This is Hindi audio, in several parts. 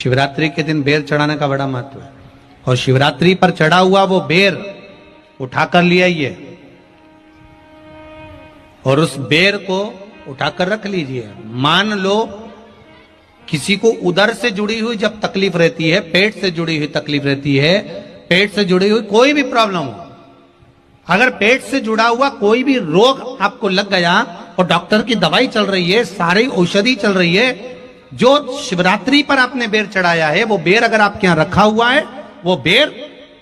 शिवरात्रि के दिन बेर चढ़ाने का बड़ा महत्व है। और शिवरात्रि पर चढ़ा हुआ वो बेर उठाकर ले आइए और उस बेर को उठाकर रख लीजिए। मान लो किसी को उदर से जुड़ी हुई जब तकलीफ रहती है, पेट से जुड़ी हुई तकलीफ रहती है, पेट से जुड़ी हुई कोई भी प्रॉब्लम हो, अगर पेट से जुड़ा हुआ कोई भी रोग आपको लग गया और डॉक्टर की दवाई चल रही है, सारी औषधि चल रही है, जो शिवरात्रि पर आपने बेर चढ़ाया है वो बेर अगर आपके यहां रखा हुआ है, वो बेर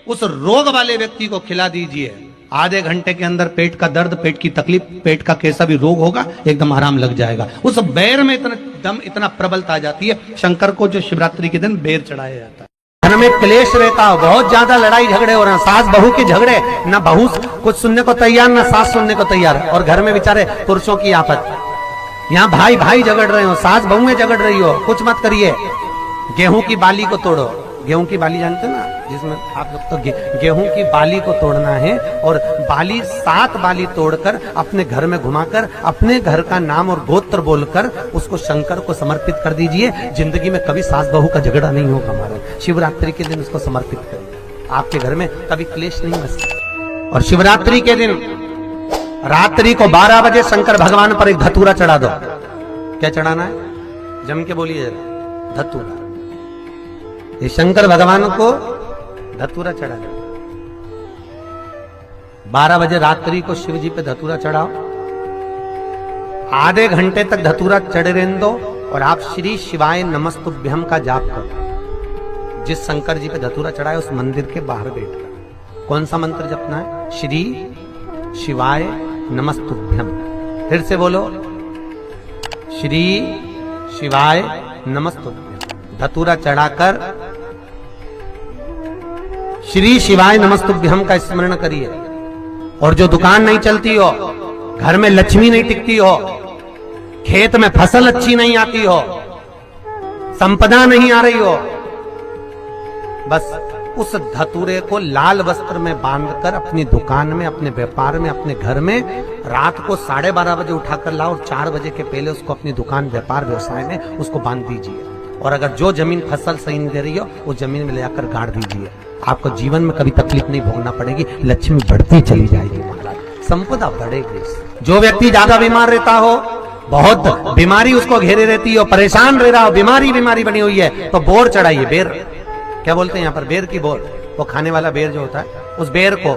उस रोग वाले व्यक्ति को खिला दीजिए। आधे घंटे के अंदर पेट का दर्द, पेट की तकलीफ, पेट का कैसा भी रोग होगा एकदम आराम लग जाएगा। उस बेर में इतना दम, इतना प्रबलता आ जाती है। शंकर को जो शिवरात्रि के दिन बेर चढ़ाया जाता है। घर में क्लेश रहता है, बहुत ज्यादा लड़ाई झगड़े हो रहे हैं, सास बहू के झगड़े, ना बहू कुछ सुनने को तैयार ना सास सुनने को तैयार, और घर में बेचारे पुरुषों की आफत। यहाँ भाई भाई झगड़ रहे हो, सास बहू में झगड़ रही हो, कुछ मत करिए। गेहूं की बाली को तोड़ो। गेहूं की बाली जानते ना, जिसमें आप लोग तो गेहूं की बाली को तोड़ना है, और बाली 7 बाली तोड़कर अपने घर में घुमाकर अपने घर का नाम और गोत्र बोलकर उसको शंकर को समर्पित कर दीजिए। जिंदगी में कभी सास बहू का झगड़ा नहीं होगा हमारा। शिवरात्रि के दिन उसको समर्पित करिए, आपके घर में कभी क्लेश नहीं बचेगा। और शिवरात्रि के दिन रात्रि को 12 बजे शंकर भगवान पर एक धतूरा चढ़ा दो। क्या चढ़ाना है? जम के बोलिए जरा। धतूरा। ये शंकर भगवान को धतूरा चढ़ा दो। 12 बजे रात्रि को शिव जी पे धतूरा चढ़ाओ। आधे घंटे तक धतूरा चढ़े रहने दो और आप श्री शिवाय नमस्तुभ्यम का जाप करो। जिस शंकर जी पे धतूरा चढ़ाए उस मंदिर के बाहर बैठकर कौन सा मंत्र जपना है? श्री शिवाय नमस्तुभ्यम। फिर से बोलो, श्री शिवाय नमस्तुभ्यम। धतूरा चढ़ाकर श्री शिवाय नमस्तुभ्यम का स्मरण करिए। और जो दुकान नहीं चलती हो, घर में लक्ष्मी नहीं टिकती हो, खेत में फसल अच्छी नहीं आती हो, संपदा नहीं आ रही हो, बस उस धतूरे को लाल वस्त्र में बांधकर अपनी दुकान में, अपने व्यापार में, अपने घर में रात को 12:30 बजे उठाकर लाओ और 4 बजे के पहले उसको अपनी दुकान, व्यापार, व्यवसाय में उसको बांध दीजिए। और अगर जो जमीन फसल सही नहीं दे रही हो वो जमीन में ले जाकर गाड़ दीजिए। आपको जीवन में कभी तकलीफ नहीं भोगना पड़ेगी, लक्ष्मी बढ़ती चली जाएगी महाराज, संपदा बढ़ेगी। जो व्यक्ति ज्यादा बीमार रहता हो, बहुत बीमारी उसको घेरे रहती हो, परेशान रह रहा हो, बीमारी बनी हुई है, तो बोर चढ़ाइए। बेर क्या बोलते हैं यहाँ पर? बेर की बोर, वो खाने वाला बेर जो होता है, उस बेर को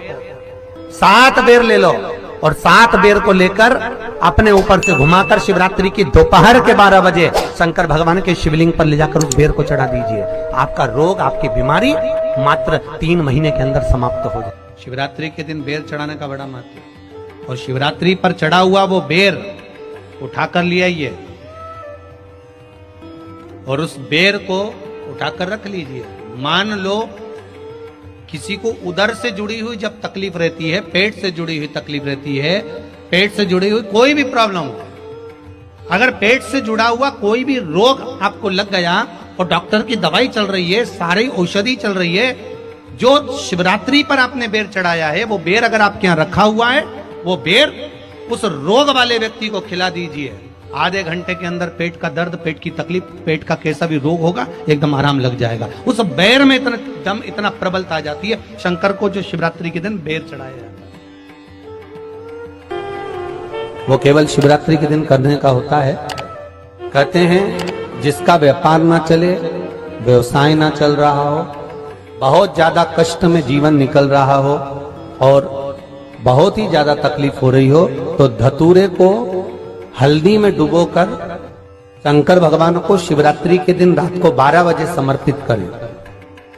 7 बेर ले लो और 7 बेर को लेकर अपने ऊपर से घुमाकर शिवरात्रि की दोपहर के 12 बजे शंकर भगवान के शिवलिंग पर ले जाकर उस बेर को चढ़ा दीजिए। आपका रोग, आपकी बीमारी मात्र 3 महीने के अंदर समाप्त हो जाए। शिवरात्रि के दिन बेर चढ़ाने का बड़ा महत्व है। और शिवरात्रि पर चढ़ा हुआ वो बेर उठाकर ले आइए और उस बेर को उठाकर रख लीजिए। मान लो किसी को उदर से जुड़ी हुई जब तकलीफ रहती है, पेट से जुड़ी हुई तकलीफ रहती है, पेट से जुड़ी हुई कोई भी प्रॉब्लम हो, अगर पेट से जुड़ा हुआ कोई भी रोग आपको लग गया और डॉक्टर की दवाई चल रही है, सारी औषधि चल रही है, जो शिवरात्रि पर आपने बेर चढ़ाया है, वो बेर अगर आपके यहां रखा हुआ है, वो बेर उस रोग वाले व्यक्ति को खिला दीजिए। आधे घंटे के अंदर पेट का दर्द, पेट की तकलीफ, पेट का कैसा भी रोग होगा एकदम आराम लग जाएगा। उस बेर में इतना दम, इतना प्रबलता आ जाती है। शंकर को जो शिवरात्रि के दिन बेर चढ़ाया जाता है वो केवल शिवरात्रि के दिन करने का होता है। कहते हैं जिसका व्यापार ना चले, व्यवसाय ना चल रहा हो, बहुत ज्यादा कष्ट में जीवन निकल रहा हो और बहुत ही ज्यादा तकलीफ हो रही हो, तो धतूरे को हल्दी में डुबोकर शंकर भगवान को शिवरात्रि के दिन रात को 12 बजे समर्पित करें।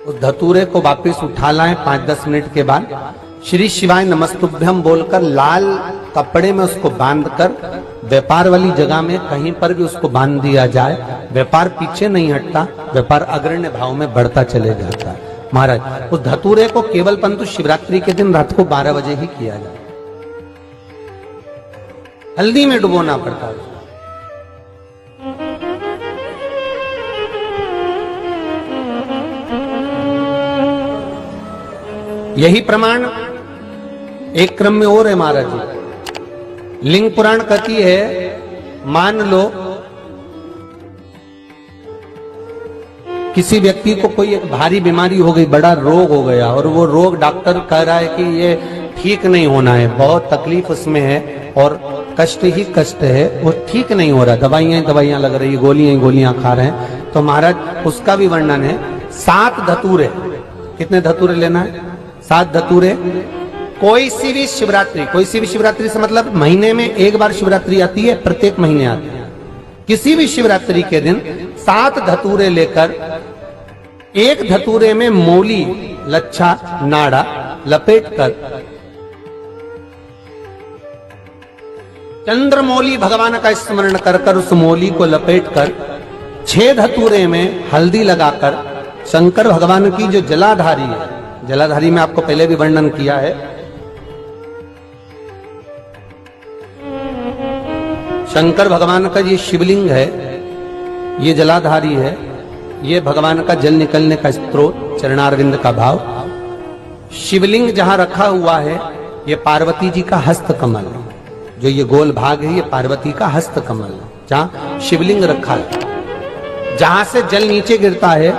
उस धतूरे को वापस उठा लाएं 5-10 मिनट के बाद, श्री शिवाय नमस्तुभ्यम बोलकर लाल कपड़े में उसको बांधकर व्यापार वाली जगह में कहीं पर भी उसको बांध दिया जाए। व्यापार पीछे नहीं हटता, व्यापार अग्रण्य भाव में बढ़ता चले जाता है। महाराज, उस धतूरे को केवल परंतु शिवरात्रि के दिन रात को 12 बजे ही किया जाए। हल्दी में डुबोना पड़ता है। यही प्रमाण एक क्रम में और है महाराज जी। लिंग पुराण कहती है, मान लो किसी व्यक्ति को कोई एक भारी बीमारी हो गई, बड़ा रोग हो गया, और वो रोग डॉक्टर कह रहा है कि ये ठीक नहीं होना है, बहुत तकलीफ उसमें है और कष्ट ही कष्ट है, वो ठीक नहीं हो रहा, दवाइयां लग रही, गोलियां खा रहे हैं, तो महाराज उसका भी वर्णन है। 7 धतूरे, कितने धतूरे लेना है? 7 धतूरे। कोई सी भी शिवरात्रि से मतलब महीने में एक बार शिवरात्रि आती है, प्रत्येक महीने आती है। किसी भी शिवरात्रि के दिन 7 धतूरे लेकर, एक धतूरे में मूली, लच्छा, नाड़ा लपेटकर चंद्रमौली भगवान का स्मरण कर उस मौली को लपेटकर 6 धतूरे में हल्दी लगाकर शंकर भगवान की जो जलाधारी है, जलाधारी में आपको पहले भी वर्णन किया है, शंकर भगवान का ये शिवलिंग है, ये जलाधारी है, ये भगवान का जल निकलने का स्त्रोत, चरणारविंद का भाव। शिवलिंग जहां रखा हुआ है, ये पार्वती जी का हस्त कमल, जो ये गोल भाग है, ये पार्वती का हस्त कमल, जहां शिवलिंग रखा है। जहां से जल नीचे गिरता है,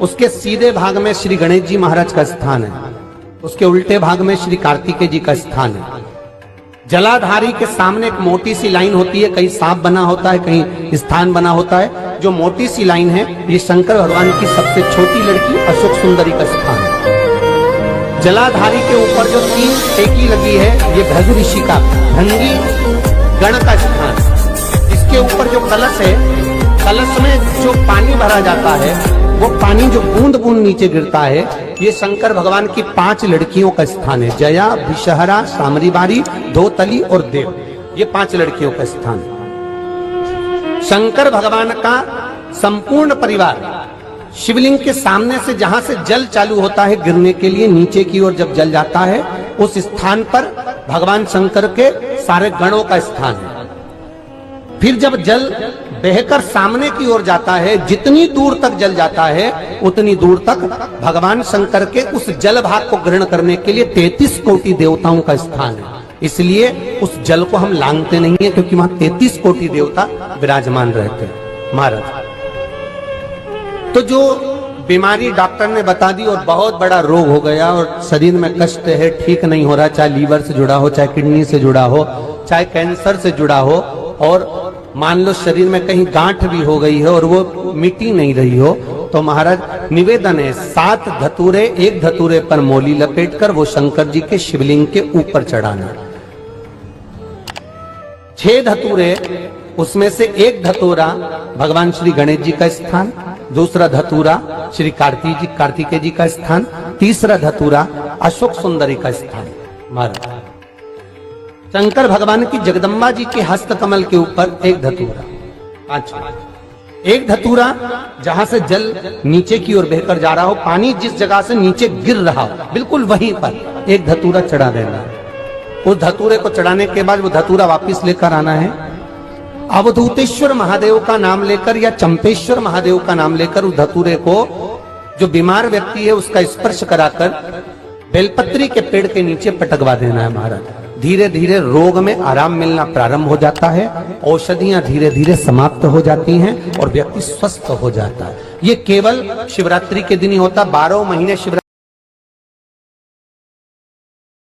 उसके सीधे भाग में श्री गणेश जी महाराज का स्थान है, उसके उल्टे भाग में श्री कार्तिकेय जी का स्थान है। जलाधारी के सामने एक मोटी सी लाइन होती है, कहीं सांप बना होता है, कहीं स्थान बना होता है। जो मोटी सी लाइन है, ये शंकर भगवान की सबसे छोटी लड़की अशोक सुंदरी का स्थान है। जलाधारी के ऊपर जो 3 टेकी लगी है, ये भृगु ऋषि का भृंगी गण का स्थान। इसके ऊपर जो कलश है, कलश में जो पानी भरा जाता है, वो पानी जो बूंद बूंद नीचे गिरता है, ये शंकर भगवान की 5 लड़कियों का स्थान है। जया, विषहरा, सामरीबारी, धोतली और देव, ये 5 लड़कियों का स्थान है। शंकर भगवान का संपूर्ण परिवार शिवलिंग के सामने से, जहां से जल चालू होता है गिरने के लिए, नीचे की ओर जब जल जाता है, उस स्थान पर भगवान शंकर के सारे गणों का स्थान है। फिर जब जल बहकर सामने की ओर जाता है, जितनी दूर तक जल जाता है, उतनी दूर तक भगवान शंकर के उस जल भाग को ग्रहण करने के लिए 33 कोटि देवताओं का स्थान है। इसलिए उस जल को हम लांघते नहीं है, क्योंकि वहां 33 कोटि देवता विराजमान रहते हैं महाराज। तो जो बीमारी डॉक्टर ने बता दी और बहुत बड़ा रोग हो गया और शरीर में कष्ट है, ठीक नहीं हो रहा, चाहे लीवर से जुड़ा हो, चाहे किडनी से जुड़ा हो, चाहे कैंसर से जुड़ा हो, और मान लो शरीर में कहीं गांठ भी हो गई है और वो मिटी नहीं रही हो, तो महाराज निवेदन है 7 धतूरे, एक धतूरे पर मौली लपेटकर वो शंकर जी के शिवलिंग के ऊपर चढ़ाना। 6 धतूरे, उसमें से एक धतूरा भगवान श्री गणेश जी का स्थान, दूसरा धतूरा श्री कार्तिकेय जी का स्थान, तीसरा धतूरा अशोक सुंदरी का स्थान। महाराज शंकर भगवान की जगदम्बा जी के हस्त कमल के ऊपर एक धतूरा, एक धतूरा जहां से जल नीचे की ओर बहकर जा रहा हो, पानी जिस जगह से नीचे गिर रहा हो, बिल्कुल वहीं पर एक धतूरा चढ़ा देना है। उस धतूरे को चढ़ाने के बाद वो धतूरा वापस लेकर आना है, अवधूतेश्वर महादेव का नाम लेकर या चंपेश्वर महादेव का नाम लेकर उस धतूरे को, जो बीमार व्यक्ति है उसका स्पर्श कराकर बेलपत्री के पेड़ के नीचे पटकवा देना है महाराज। धीरे धीरे रोग में आराम मिलना प्रारंभ हो जाता है, औषधियां धीरे धीरे समाप्त हो जाती हैं और व्यक्ति स्वस्थ हो जाता है। ये केवल शिवरात्रि के दिन ही होता, 12 महीने शिवरात्रि